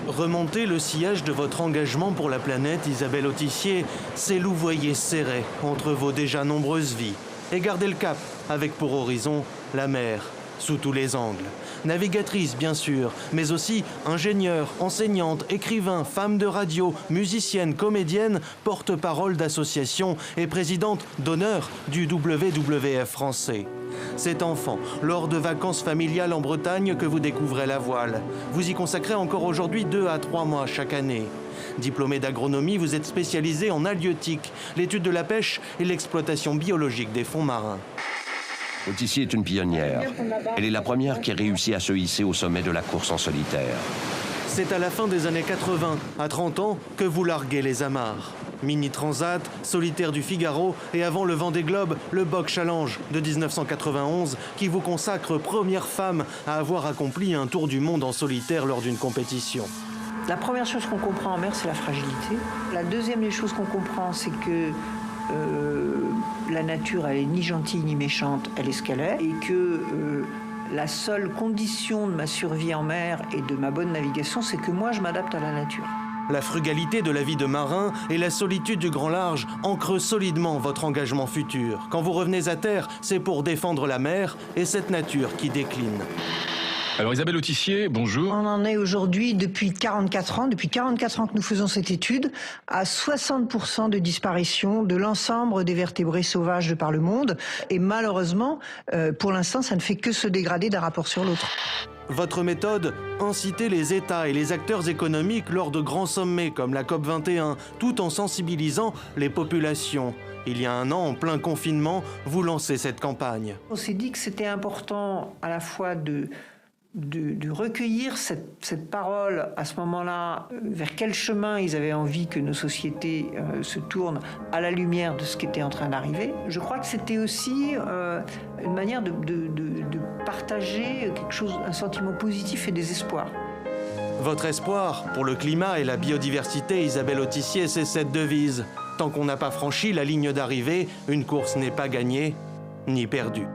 Remontez le sillage de votre engagement pour la planète, Isabelle Autissier, c'est louvoyer serré entre vos déjà nombreuses vies. Et gardez le cap, avec pour horizon la mer, sous tous les angles. Navigatrice, bien sûr, mais aussi ingénieure, enseignante, écrivain, femme de radio, musicienne, comédienne, porte-parole d'associations et présidente d'honneur du WWF français. C'est enfant, lors de vacances familiales en Bretagne, que vous découvrez la voile. Vous y consacrez encore aujourd'hui 2 à 3 mois chaque année. Diplômé d'agronomie, vous êtes spécialisé en halieutique, l'étude de la pêche et l'exploitation biologique des fonds marins. Autissier est une pionnière. Elle est la première qui a réussi à se hisser au sommet de la course en solitaire. C'est à la fin des années 80, à 30 ans, que vous larguez les amarres. Mini Transat, Solitaire du Figaro et avant le Vendée Globe, le Boc Challenge de 1991 qui vous consacre première femme à avoir accompli un tour du monde en solitaire lors d'une compétition. La première chose qu'on comprend en mer, c'est la fragilité. La deuxième des choses qu'on comprend, c'est que la nature, elle est ni gentille ni méchante, elle est ce qu'elle est, et que la seule condition de ma survie en mer et de ma bonne navigation, c'est que moi, je m'adapte à la nature. La frugalité de la vie de marin et la solitude du grand large ancrent solidement votre engagement futur. Quand vous revenez à terre, c'est pour défendre la mer et cette nature qui décline. Alors Isabelle Autissier, bonjour. On en est aujourd'hui depuis 44 ans, depuis 44 ans que nous faisons cette étude, à 60% de disparition de l'ensemble des vertébrés sauvages de par le monde. Et malheureusement, pour l'instant, ça ne fait que se dégrader d'un rapport sur l'autre. Votre méthode, inciter les États et les acteurs économiques lors de grands sommets comme la COP21, tout en sensibilisant les populations. Il y a un an, en plein confinement, vous lancez cette campagne. On s'est dit que c'était important à la fois de recueillir cette parole à ce moment-là, vers quel chemin ils avaient envie que nos sociétés se tournent à la lumière de ce qui était en train d'arriver. Je crois que c'était aussi une manière de partager quelque chose, un sentiment positif et des espoirs. Votre espoir pour le climat et la biodiversité, Isabelle Autissier, c'est cette devise. Tant qu'on n'a pas franchi la ligne d'arrivée, une course n'est pas gagnée ni perdue.